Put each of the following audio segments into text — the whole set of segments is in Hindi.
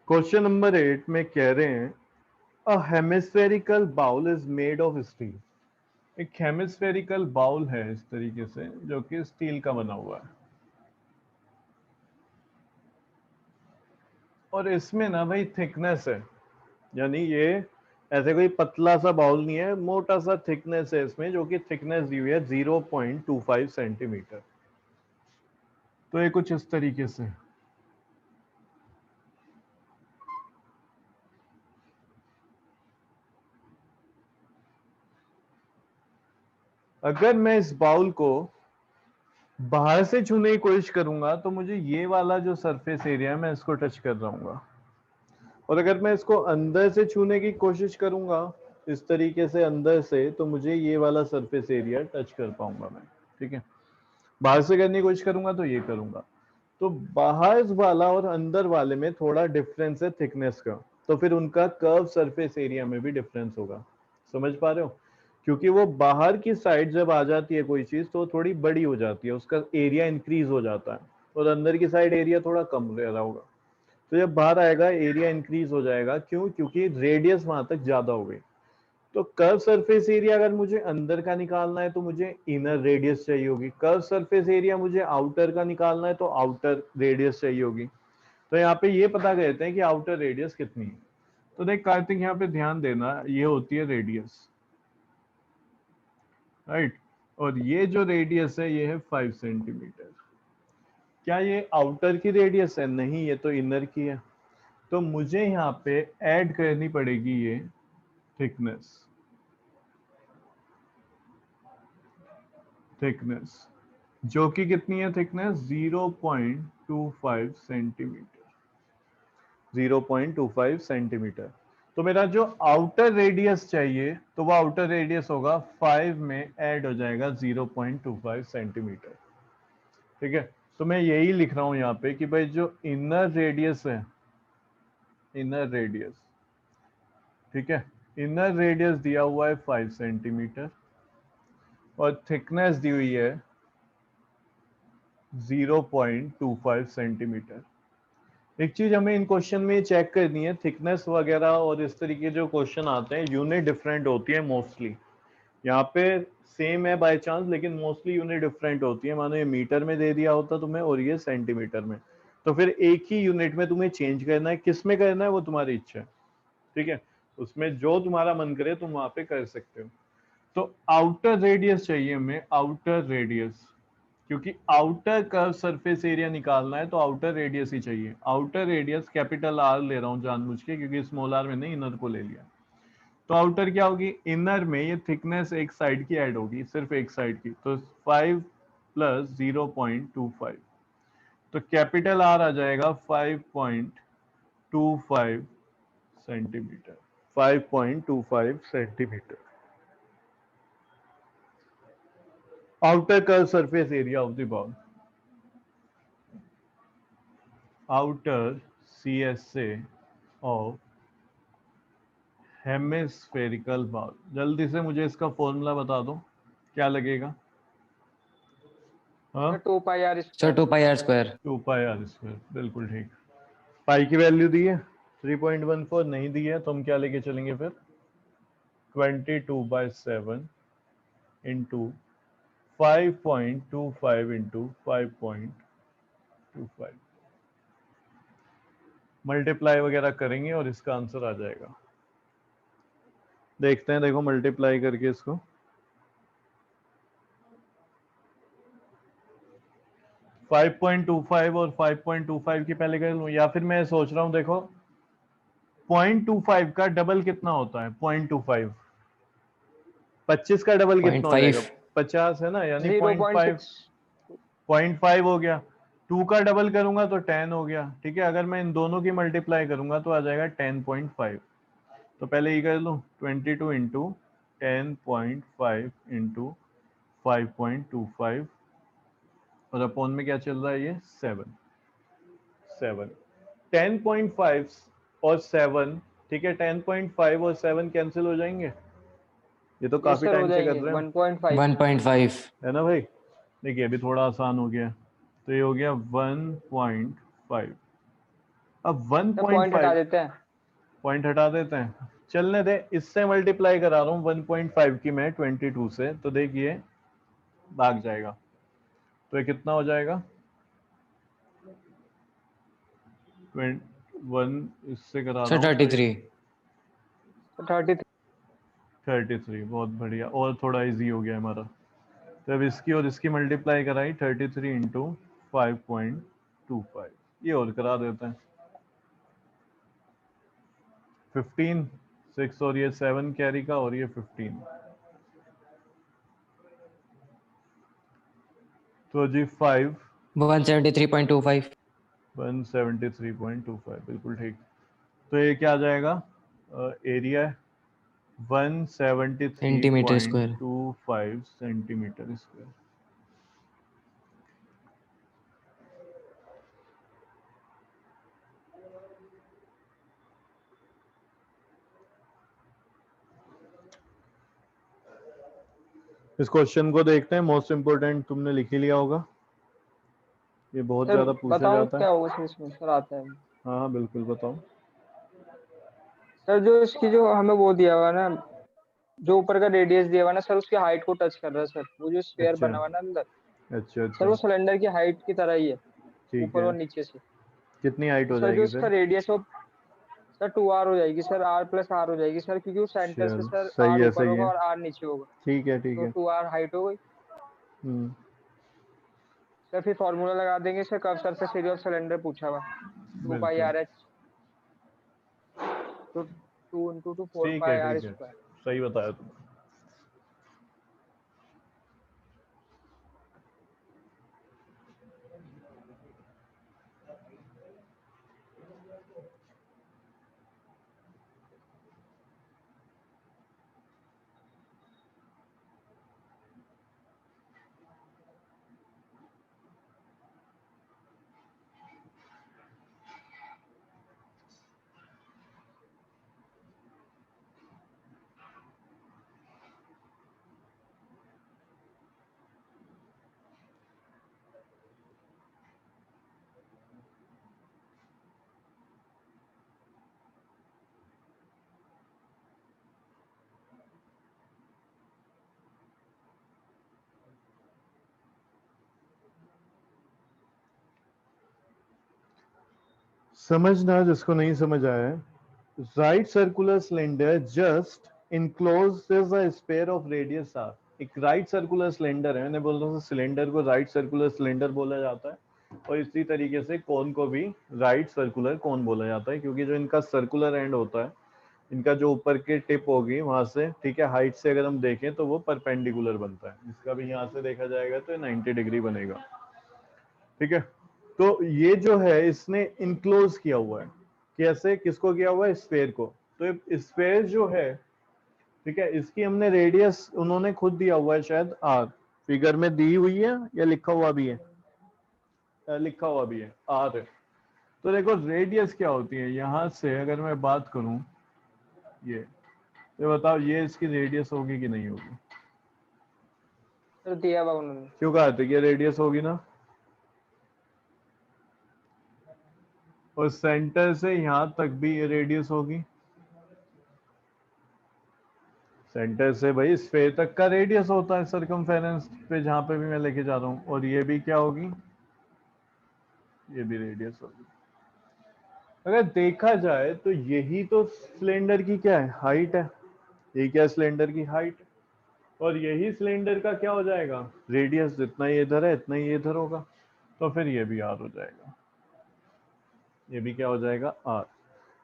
क्वेश्चन नंबर 8 में कह रहे हैं a hemispherical bowl is made of steel. एक हेमिस्फेरिकल बाउल है इस तरीके से जो कि स्टील का बना हुआ है और इसमें ना भाई थिकनेस है, यानी ये ऐसे कोई पतला सा बाउल नहीं है, मोटा सा थिकनेस है इसमें, जो कि थिकनेस दी हुई है 0.25 सेंटीमीटर। तो ये कुछ इस तरीके से। अगर मैं इस बाउल को बाहर से छूने की कोशिश करूंगा तो मुझे ये वाला जो सरफेस एरिया है मैं इसको टच कर रहा हूँ, और अगर मैं इसको अंदर से छूने की कोशिश करूंगा इस तरीके से अंदर से, तो मुझे ये वाला सरफेस एरिया टच कर पाऊंगा मैं। ठीक है, बाहर से करने की कोशिश करूंगा तो ये करूंगा। तो बाहर वाला और अंदर वाले में थोड़ा डिफरेंस है थिकनेस का, तो फिर उनका कर्व सरफेस एरिया में भी डिफरेंस होगा। समझ पा रहे हो? क्योंकि वो बाहर की साइड जब आ जाती है कोई चीज तो थोड़ी बड़ी हो जाती है, उसका एरिया इंक्रीज हो जाता है, और अंदर की साइड एरिया थोड़ा कम रह रहा होगा। तो जब बाहर आएगा एरिया इंक्रीज हो जाएगा। क्यों? क्योंकि रेडियस वहां तक ज्यादा हो गई। तो कर्व सरफेस एरिया अगर मुझे अंदर का निकालना है तो मुझे इनर रेडियस चाहिए होगी। कर्व सरफेस एरिया मुझे आउटर का निकालना है तो आउटर रेडियस चाहिए होगी। तो यहाँ पे ये पता करते हैं कि आउटर रेडियस कितनी है। तो देख कार्तिक, यहाँ पे ध्यान देना, ये होती है रेडियस, राइट। और ये जो रेडियस है ये है 5 सेंटीमीटर। क्या ये आउटर की रेडियस है? नहीं, ये तो इनर की है। तो मुझे यहाँ पे ऐड करनी पड़ेगी ये थिकनेस। थिकनेस जो कि कितनी है? Thickness 0.25 centimetre. 0.25 सेंटीमीटर। तो मेरा जो आउटर रेडियस चाहिए तो वो आउटर रेडियस होगा 5 में ऐड हो जाएगा 0.25 सेंटीमीटर। ठीक है, तो मैं यही लिख रहा हूं यहाँ पे कि भाई जो इनर रेडियस है, इनर रेडियस, ठीक है, इनर रेडियस दिया हुआ है 5 सेंटीमीटर और थिकनेस दी हुई है 0.25 सेंटीमीटर। एक चीज हमें इन क्वेश्चन में चेक करनी है, थिकनेस वगैरह और इस तरीके जो क्वेश्चन आते हैं यूनिट डिफरेंट होती है मोस्टली। यहाँ पे सेम है बाय चांस, लेकिन मोस्टली यूनिट डिफरेंट होती है। मानो ये मीटर में दे दिया होता तुम्हें और ये सेंटीमीटर में, तो फिर एक ही यूनिट में तुम्हें चेंज करना है। किस में करना है वो तुम्हारी इच्छा है। ठीक है, उसमें जो तुम्हारा मन करे तुम वहां पे कर सकते हो। तो आउटर रेडियस चाहिए हमें, आउटर रेडियस, क्योंकि आउटर कर्व सरफेस एरिया निकालना है तो आउटर रेडियस ही चाहिए। आउटर रेडियस कैपिटल आर ले रहा हूं जानबूझ के, क्योंकि स्मॉल आर मैंने इनर को ले लिया। तो आउटर क्या होगी? इनर में ये थिकनेस एक साइड की ऐड होगी, सिर्फ एक साइड की, तो 5 प्लस 0.25, तो कैपिटल आर आ जाएगा 5.25 centimetre. 5.25 centimetre outer curve surface area of the ball, outer CSA of hemispherical ball. जल्दी से मुझे इसका फॉर्मूला बता दो, क्या लगेगा? हाँ, 2 pi r sir square. 2 pi are square. 2 pi are square, बिल्कुल ठीक। पाई की वैल्यू दी है 3.14, नहीं दी है तो हम क्या लेके चलेंगे फिर? 22/7 इंटू 5.25 इंटू 5.25, मल्टीप्लाई वगैरह करेंगे और इसका आंसर आ जाएगा। देखते हैं, देखो मल्टीप्लाई करके इसको। 5.25 और 5.25 की पहले कर लूं, या फिर मैं सोच रहा हूं, देखो 0.25 का डबल कितना होता है? 0.25 25 का डबल पॉइंट कितना हो जाएगा? फाइव 50 है ना, यानी 0.5। 0.6। 0.5 हो गया। 2 का डबल करूंगा तो 10 हो गया। ठीक है, अगर मैं इन दोनों की मल्टीप्लाई करूंगा तो आ जाएगा 10.5। तो पहले ये कर लूं, 22 इंटू 10.5 इंटू 5.25, और अपॉन में क्या चल रहा है? ये 7। 10.5 और 7, ठीक है, 10.5 और 7 कैंसिल हो जाएंगे। ये तो यस काफी सर, हो टाइम से कर जाएंगे रहे हैं हम, 1.5। 1.5। है ना भाई? देखिए अभी थोड़ा आसान हो गया, तो ये हो गया 1.5। अब पॉइंट हटा 1.5 देते हैं। पॉइंट हटा देते हैं, चलने दे। इससे मल्टीप्लाई करा रहा हूँ 1.5 की मैं 22 से, तो देखिए भाग जाएगा। तो ये कितना हो जाएगा? 1 इससे करा रहा सर हूँ तो 33। 33, बहुत बढ़िया, और थोड़ा इजी हो गया हमारा। तो अब इसकी और इसकी मल्टीप्लाई कराई 33 इंटू 5.25, ये और करा देते हैं 15, 6 और ये 7 कैरी का, और ये 15, तो जी 5 173.25। 173.25 बिल्कुल ठीक। तो ये क्या आ जाएगा? Area centimetre square. 173.25 centimetre square. इस क्वेश्चन को देखते हैं, मोस्ट इंपोर्टेंट तुमने लिख ही लिया होगा, ये बहुत सर ज्यादा पूछा बताओ जाता है। क्या होगा इसमें सर, आता है। हाँ हाँ बिल्कुल बताओ। सर जो इसकी जो हमें वो दिया हुआ ना, जो ऊपर का रेडियस दिया हुआ ना सर, उसकी हाइट को टच कर रहा है सर, वो जो स्फीयर अच्छा बना हुआ ना अंदर। अच्छा सर अच्छा, वो सिलेंडर की हाइट की तरह ही है, ठीक ऊपर है। और नीचे से। कितनी हाइट तो हो सर जो जाएगी इसका फिर? रेडियस हो सर 2r हो जाएगी सर, r प्लस r हो जाएगी सर, क्योंकि वो सेंटर से चल सर सही r है, ऊपर सही होगा है, और r नीचे होगा। ठीक है ठीक तो है। 2r हाइट हो गई हम्म, सर। फिर फॉर्मूला लगा देंगे sir, curve surface area of cylinder पूछा हुआ, 2 पाई बिल्कुल r h, तो 2 × 2 4 ठीक है पाई r ठीक है, स्क्वायर। सही बताया तुमने। समझना जिसको नहीं समझ आया है, right circular cylinder just encloses a sphere of radius r। एक राइट सर्कुलर सिलेंडर है, मैंने बोल रहा था सिलेंडर को राइट सर्कुलर सिलेंडर बोला जाता है, और इसी तरीके से कोन को भी राइट सर्कुलर कोन बोला जाता है, क्योंकि जो इनका सर्कुलर एंड होता है, इनका जो ऊपर की टिप होगी वहां से, ठीक है, हाइट से अगर हम देखें तो वो परपेंडिकुलर बनता है। इसका भी यहाँ से देखा जाएगा तो 90 डिग्री बनेगा, ठीक है। तो ये जो है इसने इनक्लोज किया हुआ है, कैसे, किसको किया हुआ है? स्फेयर को। तो स्फेयर जो है, ठीक है, इसकी हमने रेडियस उन्होंने खुद दिया हुआ है, शायद आर फिगर में दी हुई है या लिखा हुआ भी है? लिखा हुआ भी है, आर है। तो देखो रेडियस क्या होती है, यहां से अगर मैं बात करूं, ये बताओ ये इसकी रेडियस होगी कि नहीं होगी? सर दिया हुआ उन्होंने। क्यों कहा था कि ये रेडियस होगी ना? और सेंटर से यहां तक भी ये रेडियस होगी, सेंटर से भाई स्फेयर तक का रेडियस होता है सरकमफेरेंस पे, जहां पे भी मैं लेके जा रहा हूं। और ये भी क्या होगी? ये भी रेडियस होगी। अगर देखा जाए तो यही तो सिलेंडर की क्या है? हाइट है। ये क्या, सिलेंडर की हाइट, और यही सिलेंडर का क्या हो जाएगा? रेडियस। जितना ये इधर है इतना ही इधर होगा, तो फिर ये भी आर हो जाएगा, ये भी क्या हो जाएगा? आर।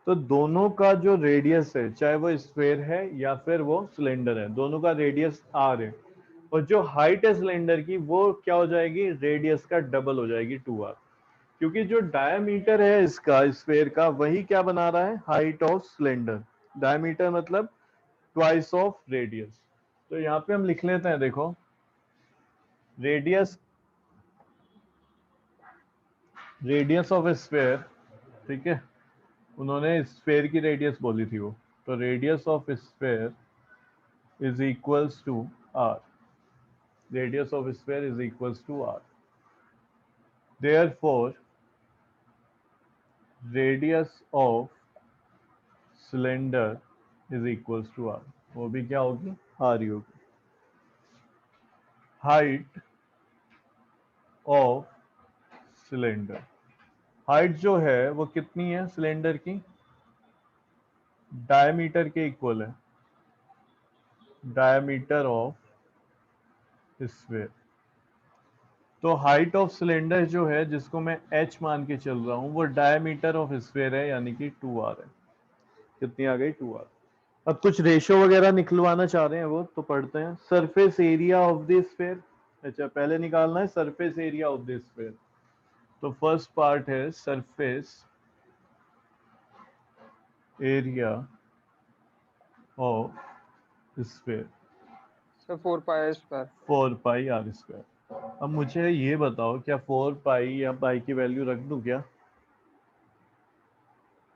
तो दोनों का जो रेडियस है, चाहे वो स्फेयर है या फिर वो सिलेंडर है, दोनों का रेडियस आर है। और जो हाइट है सिलेंडर की वो क्या हो जाएगी? रेडियस का डबल हो जाएगी, 2r। क्योंकि जो डायमीटर है इसका स्फेयर का, वही क्या बना रहा है? Height of cylinder. डायमीटर मतलब ट्वाइस ऑफ रेडियस। तो यहाँ पे हम लिख लेते हैं, देखो रेडियस, रेडियस ऑफ स्फेयर, ठीक है, उन्होंने स्फेयर की रेडियस बोली थी वो, तो radius of sphere is equals to R. Radius of sphere is equals to R. Therefore radius of cylinder is equals to R, वो भी क्या होगी, आर ही होगी। हाइट ऑफ सिलेंडर, हाइट जो है वो कितनी है सिलेंडर की, डायमीटर के इक्वल है, डायमीटर ऑफ स्फीयर। तो हाइट ऑफ सिलेंडर जो है जिसको मैं h मान के चल रहा हूं वो डायमीटर ऑफ स्फीयर है, यानी कि 2r है। कितनी आ गई, 2r। अब कुछ रेशो वगैरह निकलवाना चाह रहे हैं वो तो पढ़ते हैं। Surface area of the sphere, अच्छा पहले निकालना है surface area of the sphere. तो फर्स्ट पार्ट है surface area of sphere, sir 4 pi square. 4 pi are square. अब मुझे ये बताओ क्या 4 पाई या पाई की वैल्यू रख दूं क्या?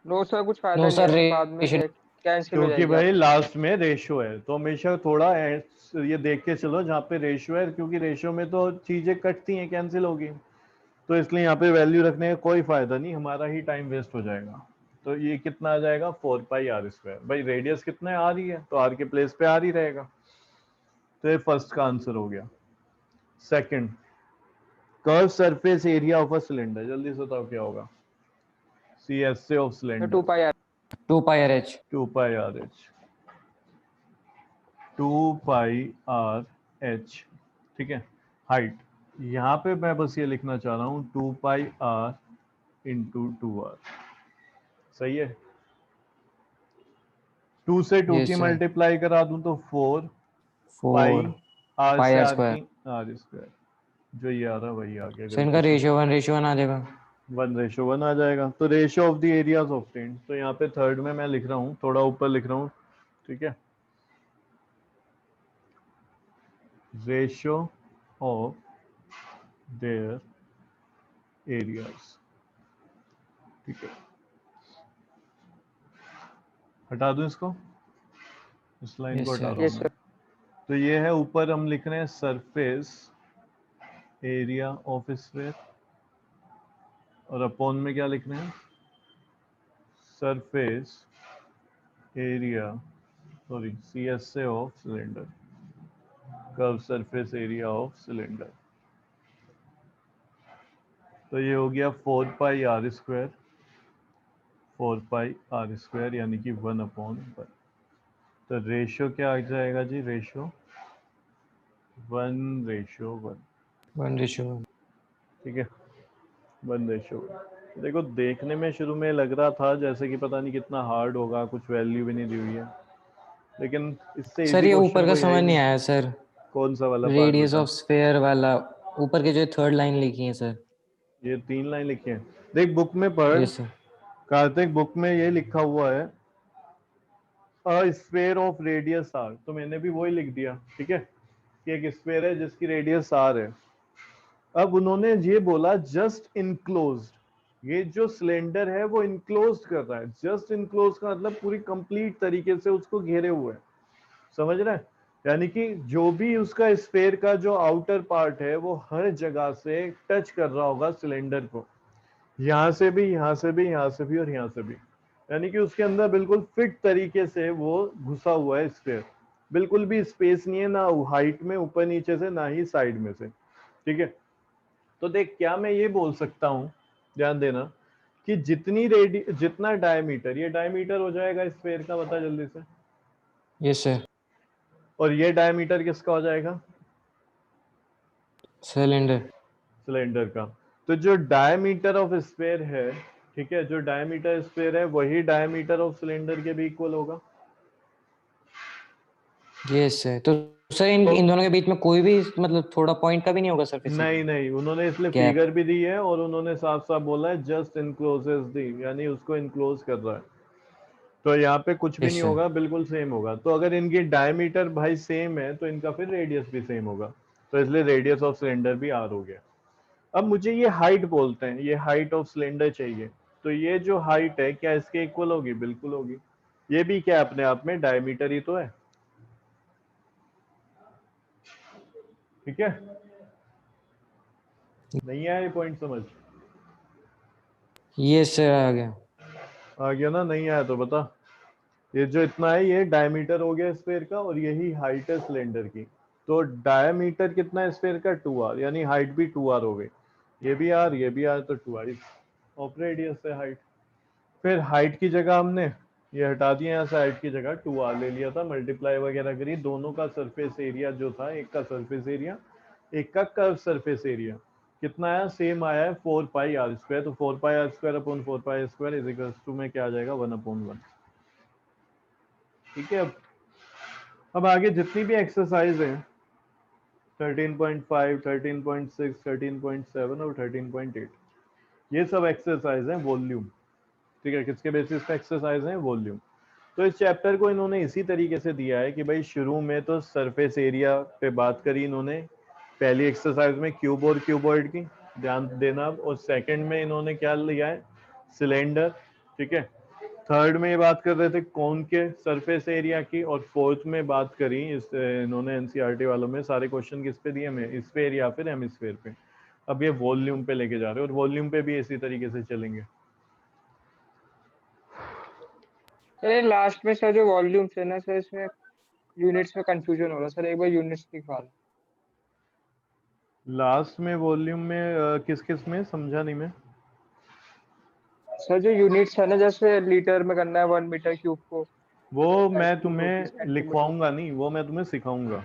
नो सर, कुछ फायदा नो नहीं है सर, सर, बाद में रेडिएशन कैंसिल हो क्योंकि जाएगी भाई आपकी। लास्ट में रेशियो है तो हमेशा थोड़ा ये देख के चलो जहाँ पे रेशियो है, क्योंकि रेशियो में तो चीजें कटती हैं, कैंसिल होगी, तो इसलिए यहाँ पे वैल्यू रखने का कोई फायदा नहीं, हमारा ही टाइम वेस्ट हो जाएगा। तो ये कितना आ जाएगा, 4 पाई आर स्क्वायर। भाई रेडियस कितना है, आर ही है, तो आर के प्लेस पे आर ही रहेगा। तो ये फर्स्ट का आंसर हो गया। Second, curve surface area of a cylinder, जल्दी से बताओ क्या होगा। C S A of sir cylinder, 2 pi 2 pi RH। 2 pi R H, 2 pi R H, ठीक है। हाइट, यहाँ पे मैं बस ये लिखना चाह रहा हूँ 2 पाई आर इंटू 2 आर, सही है। 2 से 2 यस की सर, मल्टीप्लाई करा दूं तो 4 पाई 4 आर pi से r आर स्क्वायर। की आर स्क्वायर, जो ये आ रहा वही आ गया सर इनका गलती से। रेशियो 1 आ जाएगा। 1:1 आ जाएगा। तो ratio of the areas obtained, तो यहाँ पे थर्ड में मैं लिख रहा हूँ, थोड़ा ऊपर लिख रहा हूँ, ठीक है। रेशियो ऑफ देयर एरियाज, ठीक है। हटा दूं इसको, इस लाइन को यस हटा सर। रहा हूँ यस मैं। सर। तो ये है, ऊपर हम लिख रहे हैं सरफेस एरिया ऑफ स्फीयर, और अपॉन में क्या लिख रहे हैं, surface area, sorry C S A of cylinder, curve surface area of cylinder. तो ये हो गया 4 pi are square, 4 pi are square यानी कि 1/1। तो रेशियो क्या आ जाएगा जी, रेशियो 1:1, 1:1। ठीक है, 1:1। देखो देखने में शुरू में लग रहा था जैसे कि पता नहीं कितना हार्ड होगा, कुछ वैल्यू भी नहीं दी हुई है, लेकिन इससे सर इजी ये ऊपर क्वेश्चन का कोई है ही समझ नहीं नहीं। आया सर, कौन सा वाला पार्ट रेडियस बता? ऑफ स्फीयर वाला, ऊपर के जो थर्ड लाइन लिखी है सर। ये 3 लाइन लिखी है, देख बुक में पढ़। Yes sir. कार्तिक बुक में ये लिखा हुआ है a sphere of radius R, तो मैंने भी वही लिख दिया, ठीक है, कि एक स्फीयर है जिसकी रेडियस आर है। अब उन्होंने ये बोला जस्ट इनक्लोज्ड, ये जो सिलेंडर है वो इनक्लोज कर रहा है। जस्ट इनक्लोज का मतलब पूरी कंप्लीट तरीके से उसको घेरे हुए है, समझ रहे हैं? यानी कि जो भी उसका स्फीयर का जो आउटर पार्ट है वो हर जगह से टच कर रहा होगा सिलेंडर को, यहाँ से भी, यहाँ से भी, यहाँ से भी और यहाँ से भी, यानी कि उसके अंदर बिल्कुल फिट तरीके से वो घुसा हुआ है स्फीयर। बिल्कुल भी स्पेस नहीं है, ना हाइट में ऊपर नीचे से, ना ही साइड में से, ठीक है। तो देख क्या मैं ये बोल सकता हूँ, ध्यान देना, कि जितना डायमीटर, ये डायमीटर हो जाएगा स्फीयर का, बता जल्दी से। Yes sir. और ये डायमीटर किसका हो जाएगा, सिलेंडर। सिलेंडर का। तो जो डायमीटर ऑफ स्फीयर है, ठीक है, जो डायमीटर स्फीयर है वही डायमीटर ऑफ सिलेंडर के भी इक्वल होगा। यस सर, तो सर इन तो इन दोनों के बीच में कोई भी मतलब थोड़ा पॉइंट का भी नहीं होगा सरफेस नहीं एरिया, नहीं, उन्होंने इसलिए गैप। फिगर भी दी है और उन्होंने साफ साफ बोला है जस्ट इनक्लोजेस दी, यानी उसको इनक्लोज कर रहा है। तो यहाँ पे कुछ भी यस नहीं सर। होगा, बिल्कुल सेम होगा। तो अगर इनकी डायमीटर भाई सेम है तो इनका फिर रेडियस भी सेम होगा, तो इसलिए रेडियस ऑफ सिलेंडर भी आर हो गया। अब मुझे ये हाइट बोलते हैं, ये हाइट ऑफ सिलेंडर चाहिए। तो ये जो हाइट है क्या इसके इक्वल होगी, बिल्कुल होगी। ये भी क्या अपने आप में डायमीटर ही तो है, ठीक है। नहीं आया ये पॉइंट समझ? यस सर आ गया। आ गया ना? नहीं आया तो बता। ये जो इतना है ये डायमीटर हो गया स्फेयर का, और यही हाइट है सिलेंडर की। तो डायमीटर कितना है स्फेयर का? 2r, यानी हाइट भी 2r हो गई। ये भी r, ये भी r, तो 2r ऑफ रेडियस है हाइट। फिर हाइट की जगह हमने ये हटा दिया, यहाँ से हाइट की जगह 2r ले लिया था, मल्टीप्लाई वगैरह करी, दोनों का सरफेस एरिया जो था, एक का सरफेस एरिया एक का कर्व सरफेस एरिया कितना आया? सेम आया है 4 पाई आर स्क्वायर। तो 4 pi are square upon 4 pi square is equal to में क्या आ जाएगा? 1/1। ठीक है। अब आगे जितनी भी एक्सरसाइज है 13.5, 13.6, 13.7 और 13.8, ये सब एक्सरसाइज है वॉल्यूम। ठीक है, किसके बेसिस पे एक्सरसाइज है? वॉल्यूम। तो इस चैप्टर को इन्होंने इसी तरीके से दिया है कि भाई शुरू में तो सरफेस एरिया पे बात करी इन्होंने, पहली एक्सरसाइज में क्यूब और क्यूबॉइड की ध्यान देना, और सेकंड में इन्होंने क्या लिया है? सिलेंडर। ठीक है। थर्ड में ये बात कर रहे थे कौन के सरफेस एरिया की, और फोर्थ में बात करी इस इन्होंने एनसीईआरटी वालों में सारे क्वेश्चन किस पे दिए? में स्फेयर या फिर हेमिस्फेयर पे। अब ये वॉल्यूम पे लेके जा रहे हैं, और वॉल्यूम पे भी इसी तरीके से चलेंगे। सर लास्ट में सर जो वॉल्यूम है ना सर, इसमें यूनिट्स में कंफ्यूजन हो रहा है सर, एक बार यूनिट्स लिखवा लो। लास्ट में वॉल्यूम में किस किस में समझा नहीं मैं। सर जो यूनिट्स है ना, जैसे लीटर में करना है 1 मीटर क्यूब को, वो मैं डेसिमल होती है तुम्हें सेंटीमीटर। लिखवाऊंगा नहीं, वो मैं तुम्हें सिखाऊंगा,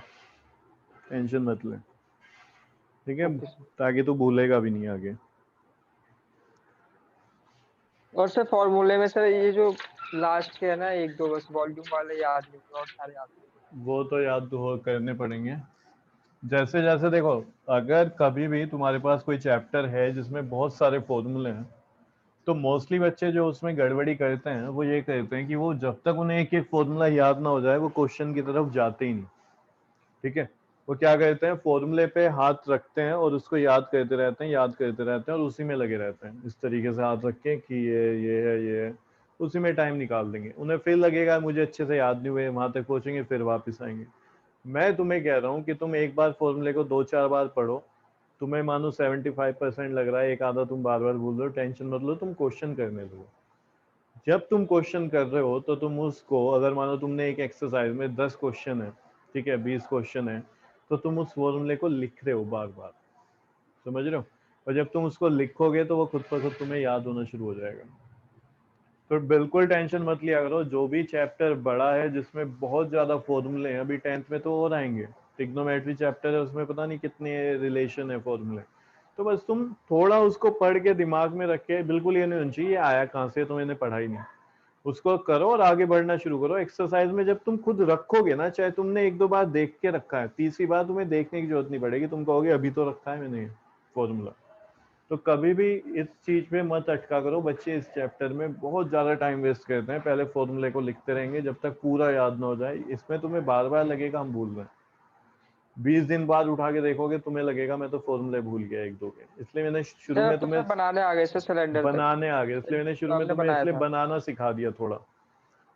टेंशन मत ले। ठीक है, ओके सर। ताकि तू भूलेगा भी नहीं आगे। और सर फॉर्मूले में सर ये जो लास्ट के है ना, एक दो बस वॉल्यूम वाले याद नहीं हुए और सारे याद नहीं वो तो याद तो हो करने पड़ेंगे। जैसे जैसे देखो, अगर कभी भी तुम्हारे पास कोई चैप्टर है जिसमें बहुत सारे फॉर्मूले हैं, तो मोस्टली बच्चे जो उसमें गड़बड़ी करते हैं वो ये करते हैं कि वो जब तक उन्हें एक एक फॉर्मूला याद ना हो जाए वो क्वेश्चन की तरफ जाते ही नहीं। ठीक है। वो क्या करते हैं? फॉर्मूले पे हाथ रखते हैं और उसको याद करते रहते हैं, याद करते रहते हैं, और उसी में लगे रहते हैं, इस तरीके से हाथ रख के कि ये है, ये है। उसी में टाइम निकाल देंगे, उन्हें फिर लगेगा मुझे अच्छे से याद नहीं हुए, वहां तक पहुंचेंगे फिर वापस आएंगे। मैं तुम्हें कह रहा हूँ कि तुम एक बार फॉर्मूले को 2-4 बार पढ़ो, तुम्हें मानो 75% लग रहा है, एक आधा तुम बार बार भूल रहे हो, टेंशन मत लो, तुम क्वेश्चन करने लगो। जब तुम क्वेश्चन कर रहे हो तो तुम उसको, अगर मानो तुमने एक एक्सरसाइज में 10 क्वेश्चन है, ठीक है, 20 क्वेश्चन है, तो तुम उस फॉर्मूले को लिख रहे हो बार बार, समझ रहे हो? और जब तुम उसको लिखोगे तो वो खुद ब खुद तुम्हें याद होना शुरू हो जाएगा। तो बिल्कुल टेंशन मत लिया करो, जो भी चैप्टर बड़ा है जिसमें बहुत ज्यादा फॉर्मूले हैं, अभी 10th में तो और आएंगे, ट्रिग्नोमेट्री चैप्टर है, उसमें पता नहीं कितने रिलेशन है फॉर्मूले। तो बस तुम थोड़ा उसको पढ़ के दिमाग में रख के, बिल्कुल ये नहीं होना चाहिए आया कहाँ से, तो मैंने पढ़ा ही नहीं, उसको करो और आगे बढ़ना शुरू करो। एक्सरसाइज में जब तुम खुद रखोगे ना, चाहे तुमने 1-2 बार देख के रखा है, तीसरी बार तुम्हें देखने की जरूरत नहीं पड़ेगी, तुम कहोगे अभी तो रखा है मैंने फॉर्मूला। तो कभी भी इस चीज पे मत अटका करो। बच्चे इस चैप्टर में बहुत ज्यादा टाइम वेस्ट करते हैं, पहले फॉर्मूले को लिखते रहेंगे जब तक पूरा याद ना हो जाए। इसमें तुम्हें बार बार लगेगा हम भूल रहे हैं, 20 दिन बाद उठा के देखोगे तुम्हें लगेगा मैं तो फॉर्मूले भूल गया 1-2 के। इसलिए मैंने शुरू सर। में अब तो तुम्हें सर बनाने आ गए सर सिलेंडर तक, बनाने आ गए, इसलिए मैंने तो शुरू में हमने तुम्हें बनाया इसलिए था। बनाना सिखा दिया थोड़ा।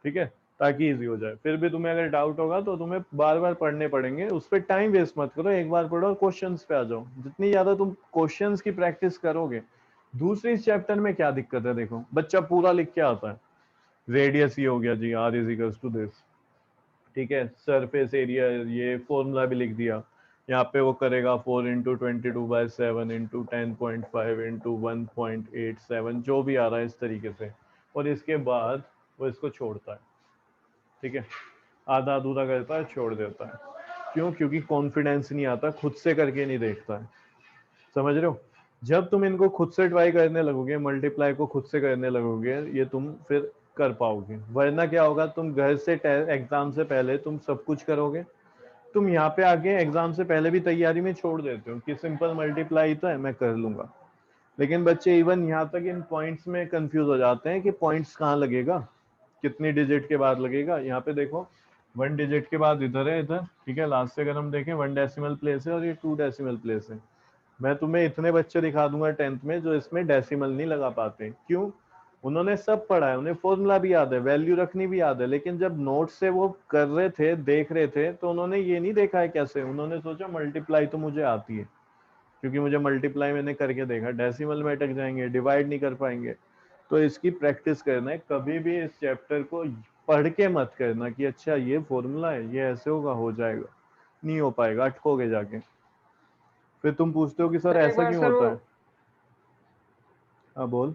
ठीक है, ताकि इजी हो जाए। फिर भी तुम्हें अगर डाउट होगा तो तुम्हें बार बार पढ़ने पड़ेंगे, उस पर टाइम वेस्ट मत करो, एक बार पढ़ो और क्वेश्चंस पे आ जाओ। जितनी ज्यादा तुम क्वेश्चंस की प्रैक्टिस करोगे। दूसरे इस चैप्टर में क्या दिक्कत है? देखो, बच्चा पूरा लिख के आता है, रेडियस ये हो गया जी, r is equals to this, ठीक है, सरफेस एरिया ये फॉर्मूला भी लिख दिया, यहाँ पे वो करेगा 4 × 22/7 × 10.5 × 1.87 जो भी आ रहा है इस तरीके से, और इसके बाद वो इसको छोड़ता है। ठीक है, आधा अधूरा करता है, छोड़ देता है। क्यों? क्योंकि कॉन्फिडेंस नहीं आता, खुद से करके नहीं देखता है। समझ रहे हो? जब तुम इनको खुद से ट्राई करने लगोगे, मल्टीप्लाई को खुद से करने लगोगे, ये तुम फिर कर पाओगे। वरना क्या होगा, तुम घर से एग्जाम से पहले तुम सब कुछ करोगे, तुम यहाँ पे आके एग्जाम से पहले भी तैयारी में छोड़ देते हो कि सिंपल मल्टीप्लाई तो है मैं कर लूंगा। लेकिन बच्चे इवन यहाँ तक इन पॉइंट्स में कंफ्यूज हो जाते हैं कि पॉइंट्स कहाँ लगेगा, कितनी डिजिट के बाद लगेगा। यहाँ पे देखो 1 डिजिट के बाद इधर है, इधर, ठीक है, लास्ट से अगर हम देखें 1 डेसिमल प्लेस है और ये 2 डेसिमल प्लेस है। मैं तुम्हें इतने बच्चे दिखा दूंगा 10th में जो इसमें डेसिमल नहीं लगा पाते। क्यों? उन्होंने सब पढ़ा है, उन्हें फॉर्मूला भी याद है, वैल्यू रखनी भी याद है, लेकिन जब नोट से वो कर रहे थे, देख रहे थे, तो उन्होंने ये नहीं देखा है कैसे, उन्होंने सोचा मल्टीप्लाई तो मुझे आती है, क्योंकि मुझे मल्टीप्लाई मैंने करके देखा। डेसिमल में अटक जाएंगे, डिवाइड नहीं कर पाएंगे। तो इसकी प्रैक्टिस करना है, कभी भी इस चैप्टर को पढ़ के मत करना कि अच्छा ये फॉर्मूला है, ये ऐसे होगा, हो जाएगा, नहीं हो पाएगा, अटकोगे जाके। फिर तुम पूछते हो कि सर सर एक ऐसा बार क्यों सर होता वो है। हाँ बोल।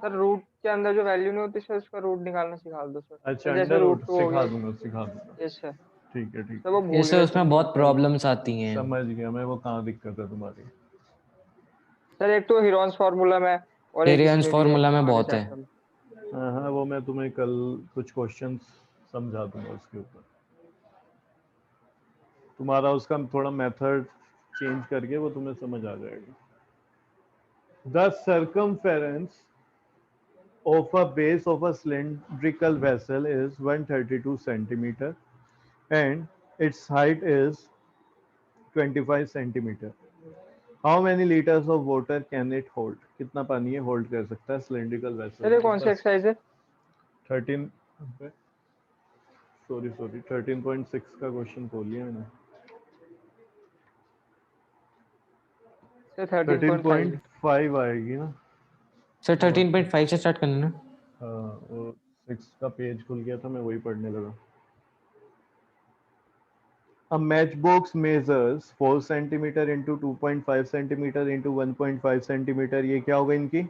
सर रूट के अंदर जो वैल्यू नहीं होती सर उसका रूट निकालना सिखा दो सर। अच्छा, सर जैसे अंडर रूट रूट 2 हो सिखा गया। दूंगा, सिखा दूंगा। Yes sir. ठीक है ठीक सर है, वो ये भूल सर गए थे उसमें बहुत वही। प्रॉब्लम्स आती हैं। समझ गया मैं वो कहाँ दिक्कत है तुम्हारी। सर एक तो हीरोन्स फार्मूला में और एक वेरिएंस इसमें भी है फार्मूला में आगे बहुत है। चैप्टर में। हाँ हाँ, वो मैं तुम्हें कल कुछ क्वेश्चंस समझा दूंगा उसके ऊपर, तुम्हारा उसका थोड़ा मेथड चेंज करके वो तुम्हें समझ आ जाएगा। The circumference of a base of a cylindrical vessel is 132 centimeter and its height is 25 centimeter. How many liters of water can it hold? कितना पानी ये होल्ड कर सकता है cylindrical vessel सर ये में? कौन सी बस एक्सरसाइज है? 13 सॉरी 13.6 का क्वेश्चन खोल लिया मैंने। सर 13.5 है। 13.5 आएगी ना। सर 13.5 से स्टार्ट करना ना। हाँ, वो 6 का पेज खुल गया था, मैं वही पढ़ने लगा। A matchbox measures 4 centimeter into 2.5 centimeter into 1.5 centimeter, ये क्या होगा इनकी?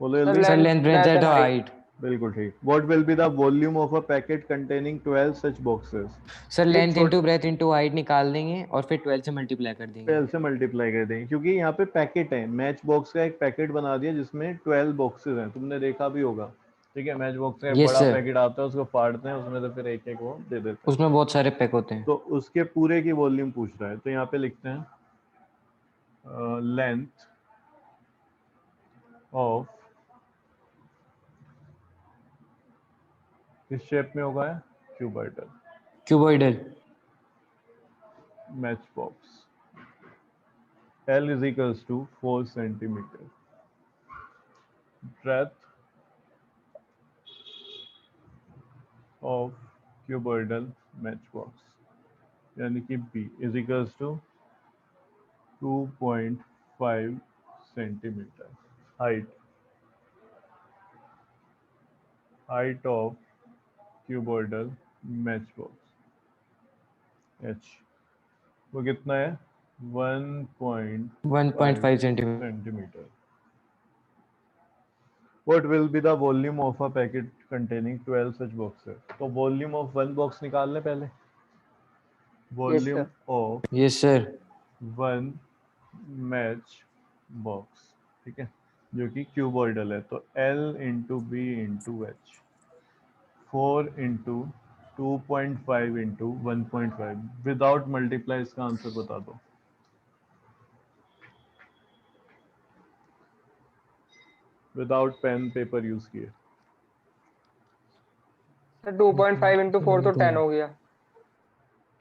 बोलो सर जल्दी। Sir length length breadth breadth at and height. Height. बिल्कुल ठीक। What will be the volume of a packet containing 12 such boxes? Sir ये लेंथ छोट इंटू ब्रेथ इंटू हाइट निकाल देंगे और फिर 12 से मल्टीप्लाई कर देंगे। 12 से मल्टीप्लाई कर देंगे, क्योंकि यहाँ पे पैकेट है, मैच बॉक्स का एक पैकेट बना दिया जिसमें 12 बॉक्सेस हैं, तुमने देखा भी होगा। ठीक है, मैच बॉक्स का एक यस बड़ा सर, पैकेट आता है, उसको फाड़ते हैं, उसमें से फिर एक एक वो दे देते हैं। उसमें बहुत सारे पैक होते हैं। तो उसके पूरे की वॉल्यूम पूछ रहा है, तो यहाँ पे लिखते हैं लेंथ ऑफ, किस शेप में होगा है? Cuboidal cuboidal. Match box. L is equals to 4 centimeter. Breadth of cuboidal matchbox यानी कि B is equals to 2.5 centimeter. Height of cuboidal matchbox H, वो कितना है? 1.5 1.5 centimetre. centimeter. What will be the volume of a packet containing 12 such boxes? तो volume of one box निकाल लें पहले। Yes Volume sir. of yes sir. One match box, ठीक है, जो कि क्यूबॉइडल है, तो L into B into H, 4 into 2.5 into 1.5। Without multiply इसका आंसर बता दो। विदाउट पेन पेपर यूज किए। सर 2.5 इंटू 4 तो 10 हो गया।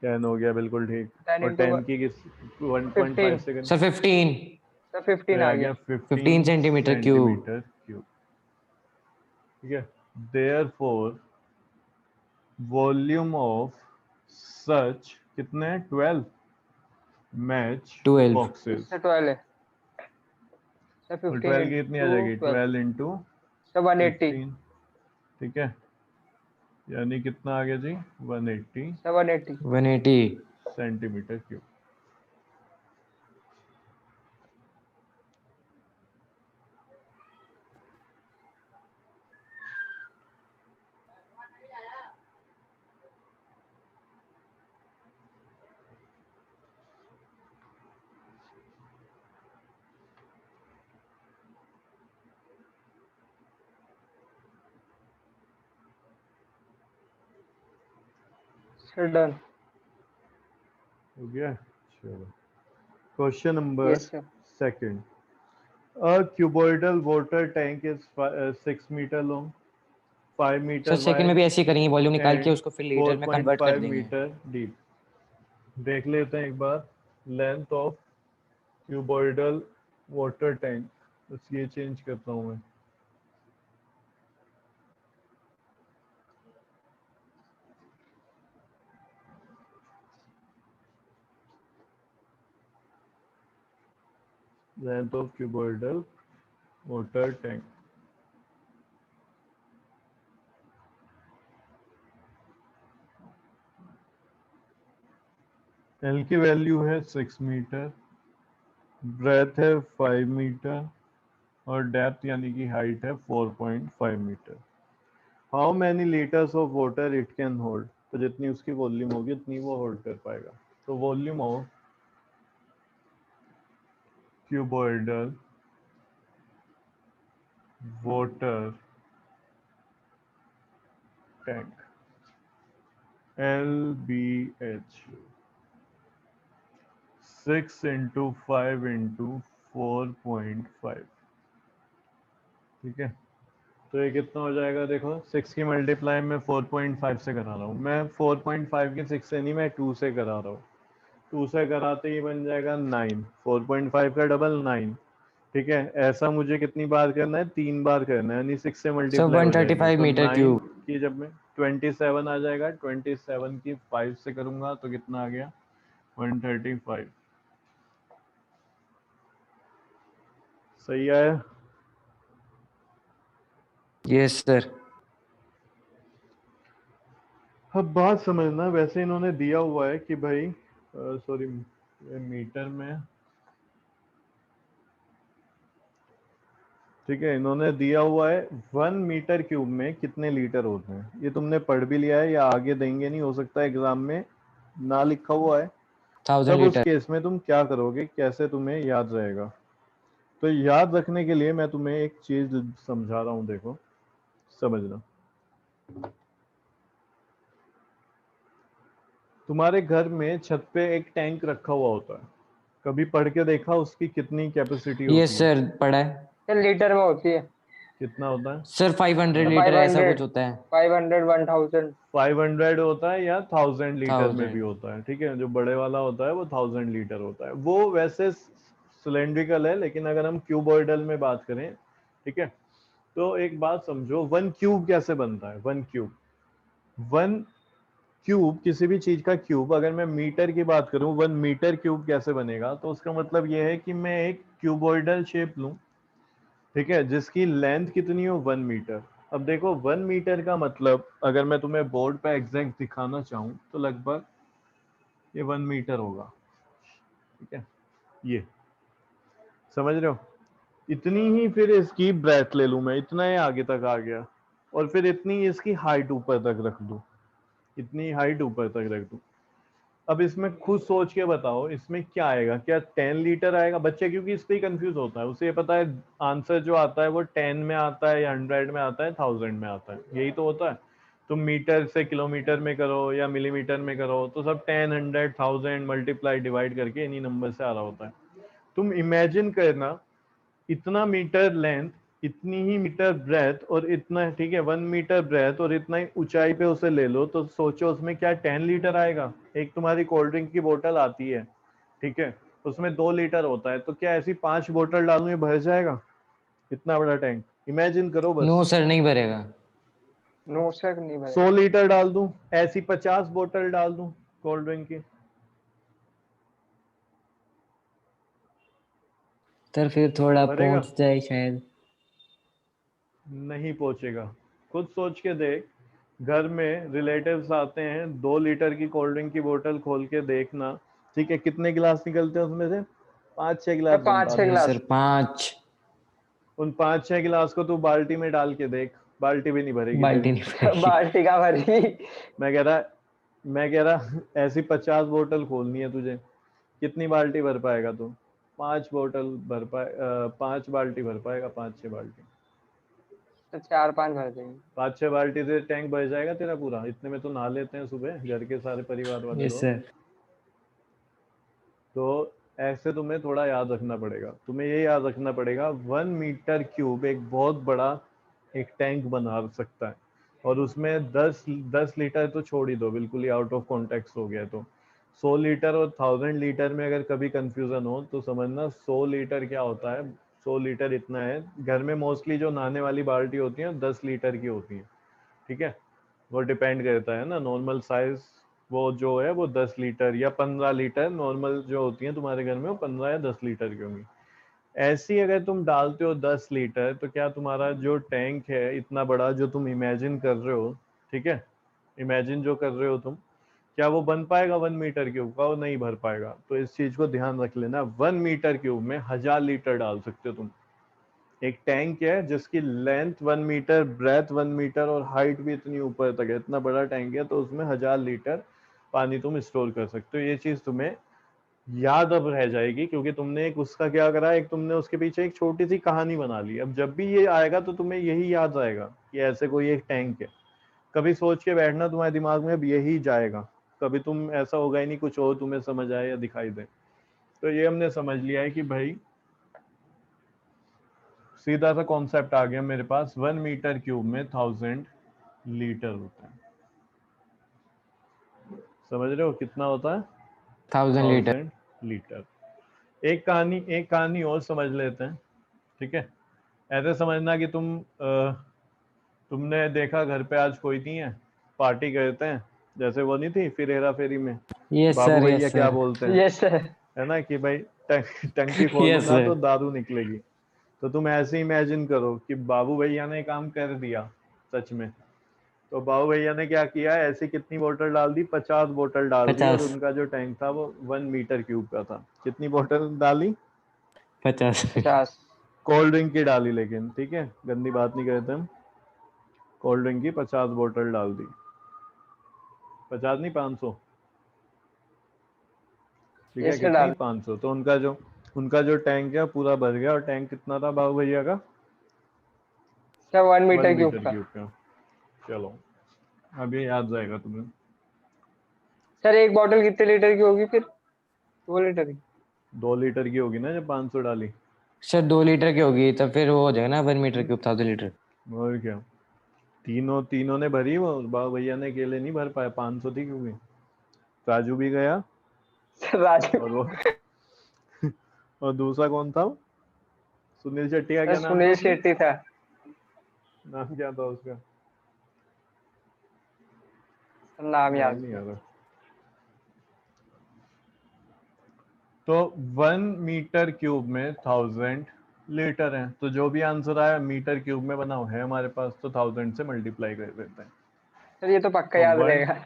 10 हो गया, बिल्कुल ठीक। 10 और इंटू 10 की किस 1.5 15। Second, sir 15। सर तो 15 ये आ आ गया गया। 15 15 सेंटीमीटर क्यूब। Centimetre cube. ठीक है, देयरफॉर वॉल्यूम ऑफ सच कितने हैं? 12 मैच 12। बॉक्सेस। सर 12 है। सर और 15 12 की कितनी आ इंटू जाएगी? 12। 12 इंटू सर 180। 15, ठीक है, यानी कितना आ गया जी? 180 sir 180। 180। Centimetre cube. Sir done. हो गया, चलो। Question number yes sir. Second, a cuboidal water tank is 6 meter long, 5 sir meter second में wide भी ऐसे ही करेंगे, वॉल्यूम निकाल के and उसको फिर लीटर में कन्वर्ट कर 4.5 देंगे। Metre deep. देख लेते हैं एक बार। Length of cuboidal water tank, बस ये चेंज करता हूँ मैं। Length of cuboidal water tank. L की वैल्यू है 6 मीटर, ब्रेथ है 5 मीटर और डेप्थ यानी कि हाइट है 4.5 metre. How many litres of water it can hold, तो जितनी उसकी वॉल्यूम होगी उतनी वो होल्ड कर पाएगा। तो volume of cuboidal water tank LBH 6 × 5 × 4.5, ठीक है। तो ये कितना हो जाएगा, देखो 6 की मल्टीप्लाई में 4.5 से करा रहा हूँ मैं, 4.5 के 6 से नहीं, मैं 2 से करा रहा हूँ। 2 से कराते ही बन जाएगा 9, 4.5 का डबल 9, ठीक है। ऐसा मुझे कितनी बार करना है, 3 बार करना है, यानी 6 से सर मल्टीप्लाई हो जाएगी 135 तो मीटर 9 क्यूब। की जब मैं 27 आ जाएगा, 27 की 5 से करूंगा तो कितना आ गया 135। सही आया। Yes sir. अब बात समझना, वैसे इन्होंने दिया हुआ है कि भाई सॉरी मीटर में, ठीक है, इन्होंने दिया हुआ है 1 मीटर क्यूब में कितने लीटर होते हैं। ये तुमने पढ़ भी लिया है या आगे देंगे, नहीं हो सकता एग्जाम में ना लिखा हुआ है। 1000 तब उस लीटर। केस में तुम क्या करोगे, कैसे तुम्हें याद रहेगा। तो याद रखने के लिए मैं तुम्हें एक चीज समझा रहा हूं, देखो समझना। तुम्हारे घर में छत पे एक टैंक रखा हुआ होता है, कभी पढ़ के देखा उसकी कितनी कैपेसिटी होती यस है, सर पढ़ा है। सर लीटर में होती है। कितना होता है। सर 500 लीटर ऐसा 500, कुछ होता है। 500, 1000। 500 होता है या 1000 लीटर में भी 1000। होता है, ठीक है। जो बड़े वाला होता है वो 1000 लीटर होता है। वो वैसे सिलेंड्रिकल है, लेकिन अगर हम क्यूबॉइडल में बात करें, ठीक है, तो एक बात समझो, 1 क्यूब कैसे बनता है। 1 क्यूब, 1 क्यूब किसी भी चीज का क्यूब, अगर मैं मीटर की बात करूं 1 मीटर क्यूब कैसे बनेगा, तो उसका मतलब यह है कि मैं एक क्यूबॉइडल शेप लूं, ठीक है, जिसकी लेंथ कितनी हो 1 मीटर। अब देखो 1 मीटर का मतलब अगर मैं तुम्हें बोर्ड पे एग्जैक्ट दिखाना चाहूं तो लगभग ये 1 मीटर होगा, ठीक है, ये समझ रहे हो। इतनी ही फिर इसकी ब्रेथ ले लूं मैं, इतना ही आगे तक आ गया, और फिर इतनी इसकी हाइट ऊपर तक रख दूं, इतनी हाइट ऊपर तक रख दूं। अब इसमें खुद सोच के बताओ इसमें क्या आएगा, क्या 10 लीटर आएगा। बच्चे क्योंकि इस पे कंफ्यूज होता है, उसे ये पता है आंसर जो आता है वो 10 में आता है या 100 में आता है, 1000 में आता है, यही तो होता है। तुम मीटर से किलोमीटर में करो या मिलीमीटर में करो तो सब 10, 100, 1000 मल्टीप्लाई डिवाइड करके इन्हीं नंबर से आ रहा होता है। तुम इमेजिन करना, इतना मीटर लेंथ, इतनी ही मीटर ब्रेथ और इतना, ठीक है, 1 मीटर ब्रेथ और इतना ही ऊंचाई पे उसे ले लो, तो सोचो उसमें क्या 10 लीटर आएगा। एक तुम्हारी कोल्ड ड्रिंक की बोतल आती है, ठीक है, उसमें 2 लीटर होता है, तो क्या ऐसी 5 बोतल डालूं ये भर जाएगा इतना बड़ा टैंक। इमेजिन करो बस। नो सर नहीं भरेगा। नो सर नहीं 100 भरेगा। लीटर डाल दूं, ऐसी 50 बोतल डाल दूं कोल्ड ड्रिंक की, सर फिर थोड़ा भरेगा? पहुंच जाए शायद। नहीं पहुंचेगा। खुद सोच के देख, घर में रिलेटिव्स आते हैं, 2 लीटर की कोल्ड ड्रिंक की बोतल खोल के देखना, ठीक है, कितने गिलास निकलते हैं उसमें से, 5-6 सर गिलास बन 5-6 पाते हैं। यस गिलास। सर 5। उन 5-6 गिलास को तू बाल्टी में डाल के देख, बाल्टी भी नहीं भरेगी तेरी। बाल्टी नहीं भरेगी। बाल्टी का भरी। मैं कह रहा मैं कह रहा ऐसी 50 बोतल खोलनी है तुझे, कितनी बाल्टी भर पाएगा तू। 5 बोतल भर पाए, 5 बाल्टी भर पाएगा, 5-6 बाल्टी। तो 4-5 भर देंगे। 5-6 बाल्टी से टैंक भर जाएगा तेरा पूरा। इतने में तो नहा लेते हैं सुबह घर के सारे परिवार वाले यस लोग। सर। तो ऐसे तुम्हें थोड़ा याद रखना पड़ेगा, तुम्हें ये याद रखना पड़ेगा 1 मीटर क्यूब एक बहुत बड़ा एक टैंक बना सकता है, और उसमें 10 लीटर तो छोड़ ही दो, बिल्कुल ही आउट ऑफ कॉन्टेक्स्ट हो गया। तो 100 लीटर और 1000 लीटर में अगर कभी कंफ्यूजन हो तो समझना 100 लीटर क्या होता है। 100 लीटर इतना है, घर में मोस्टली जो नहाने वाली बाल्टी होती है 10 लीटर की होती है, ठीक है। वो डिपेंड करता है ना, नॉर्मल साइज वो जो है वो 10 लीटर या 15 लीटर, नॉर्मल जो होती है तुम्हारे घर में वो 15 या 10 लीटर की होंगी। ऐसी अगर तुम डालते हो 10 लीटर, तो क्या तुम्हारा जो टैंक है इतना बड़ा जो तुम इमेजिन कर रहे हो, ठीक है, इमेजिन जो कर रहे हो तुम, क्या वो बन पाएगा 1 मीटर क्यूब का? वो नहीं भर पाएगा। तो इस चीज को ध्यान रख लेना, 1 मीटर क्यूब में 1000 लीटर डाल सकते हो तुम। एक टैंक है जिसकी लेंथ 1 मीटर, ब्रेथ 1 मीटर और हाइट भी इतनी ऊपर तक है, इतना बड़ा टैंक है, तो उसमें 1000 लीटर पानी तुम स्टोर कर सकते हो। ये चीज तुम्हें याद अब रह जाएगी, क्योंकि तुमने एक उसका क्या करा, एक तुमने उसके पीछे एक छोटी सी कहानी बना ली। अब जब भी ये आएगा तो तुम्हें यही याद आएगा कि ऐसे कोई एक टैंक है। कभी सोच के बैठना, तुम्हारे दिमाग में अब यही जाएगा, कभी तुम ऐसा होगा ही नहीं कुछ और तुम्हें समझ आए या दिखाई दे। तो ये हमने समझ लिया है कि भाई सीधा सा कॉन्सेप्ट आ गया मेरे पास, 1 मीटर क्यूब में 1000 लीटर होता है। समझ रहे हो कितना होता है? 1000 लीटर। 1000 लीटर। एक कहानी और समझ लेते हैं, ठीक है। ऐसे समझना कि तुमने देखा घर पे आज कोई नहीं है, पार्टी करते हैं, जैसे वो नहीं थी फिर हेरा फेरी में यस बाबू सर, भैया यस क्या सर। बोलते हैं, यस सर। है ना, कि भाई टंकी यस खोलूंगा सर। तो दारू निकलेगी। तो तुम ऐसे इमेजिन करो कि बाबू भैया ने काम कर दिया सच में। तो बाबू भैया ने क्या किया, ऐसी कितनी बोतल डाल दी, 50 बोतल डाल दी, और 50। उनका जो टैंक था वो 1 मीटर क्यूब का था। कितनी बोतल डाली? 50। 50। कोल्ड ड्रिंक की डाली, लेकिन ठीक है, गंदी बात नहीं करते हम। कोल्ड ड्रिंक की 50 बोतल डाल दी, 50 नहीं 500, ठीक है, यस सर कितनी, डाल। 500। तो उनका जो टैंक है पूरा भर गया। और टैंक कितना था बाबू भैया का? सर 1 1 मीटर क्यूब मीटर का। क्यूब का। चलो, अब ये याद जाएगा तुम्हें। सर एक बॉटल कितने लीटर की होगी फिर? 2 लीटर की। 2 लीटर की होगी ना जब 500 डाली। सर 2 लीटर की होगी तो फिर वो हो जाएगा ना 1 मीटर हम्म, क्यूब 1000 लीटर। और क्या, तीनों तीनों ने भरी, वो बाबू भैया ने अकेले नहीं भर पाए, 500 थी क्योंकि राजू भी गया। सर राजू। और वो और दूसरा कौन था? सुनील शेट्टी का सर क्या नाम था सुनील उसमें? शेट्टी था। नाम क्या था उसका? सर नाम याद याद नहीं नहीं। आ रहा। तो 1 मीटर क्यूब में 1000 लीटर है, तो जो भी आंसर आया मीटर क्यूब में बना हुआ है हमारे पास, तो 1000 से मल्टीप्लाई कर देते हैं। सर ये तो पक्का तो याद 1 रहेगा।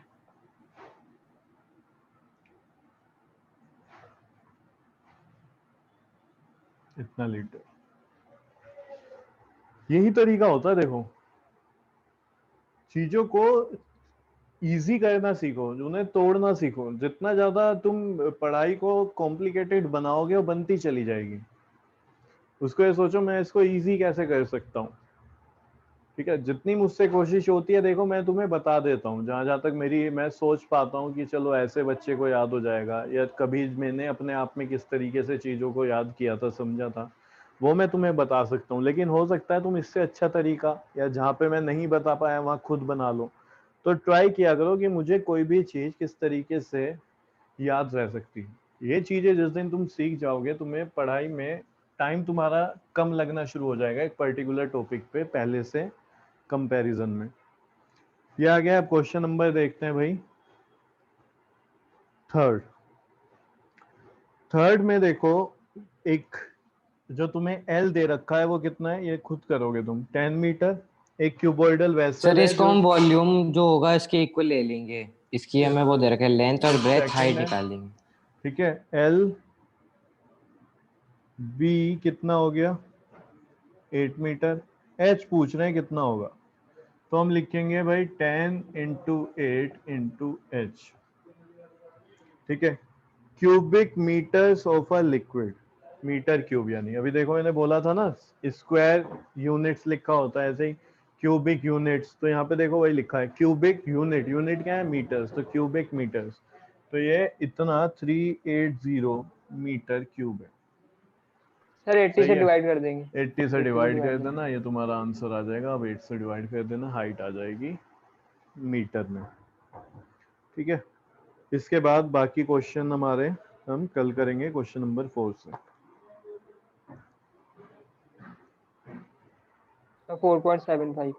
इतना लीटर, यही तरीका होता है। देखो, चीजों को इजी करना सीखो, उन्हें तोड़ना सीखो। जितना ज्यादा तुम पढ़ाई को कॉम्प्लिकेटेड बनाओगे वो बनती चली जाएगी। उसको ये सोचो मैं इसको इजी कैसे कर सकता हूँ, ठीक है। जितनी मुझसे कोशिश होती है, देखो मैं तुम्हें बता देता हूँ जहां जहां तक मेरी, मैं सोच पाता हूँ कि चलो ऐसे बच्चे को याद हो जाएगा, या कभी मैंने अपने आप में किस तरीके से चीजों को याद किया था, समझा था, वो मैं तुम्हें बता सकता हूँ। लेकिन हो सकता है तुम इससे अच्छा तरीका, या जहाँ पे मैं नहीं बता पाया वहां खुद बना लो। तो ट्राई किया करो कि मुझे कोई भी चीज किस तरीके से याद रह सकती है। ये चीजें जिस दिन तुम सीख जाओगे, तुम्हें पढ़ाई में टाइम तुम्हारा कम लगना शुरू हो जाएगा एक पर्टिकुलर टॉपिक पे पहले से कंपैरिजन में। ये आ गया। अब क्वेश्चन नंबर देखते हैं भाई, थर्ड। थर्ड में देखो, एक जो तुम्हें एल दे रखा है वो कितना है, ये खुद करोगे तुम। 10 मीटर एक क्यूबॉइडल सर वेसल है इसको जो, हम वॉल्यूम जो होगा इसके इक्वल ले लेंगे। इसकी हमें वो दे रखा है, लेंथ और एक ब्रेथ सेकंड हाइट है, निकाल लेंगे। ठीक है। एल बी कितना हो गया, 8 मीटर। एच पूछ रहे हैं कितना होगा, तो हम लिखेंगे भाई 10 इंटू 8 इंटू एच, ठीक है। Cubic metres of a liquid, metre cube यानी, अभी देखो मैंने बोला था ना स्क्वायर यूनिट्स लिखा होता है, ऐसे ही क्यूबिक यूनिट्स, तो यहाँ पे देखो वही लिखा है क्यूबिक यूनिट। यूनिट क्या है, मीटर्स, तो क्यूबिक मीटर्स। तो ये इतना 380 मीटर क्यूब है। सर 80 सही से है, डिवाइड कर देंगे। 80 से 80 से डिवाइड कर डिवाइड कर देना, देंगे। ये तुम्हारा आंसर आ जाएगा। अब 8 से डिवाइड कर देना, हाइट आ जाएगी मीटर में, ठीक है। इसके बाद बाकी क्वेश्चन हमारे हम कल करेंगे क्वेश्चन नंबर 4 से। तो 4.75।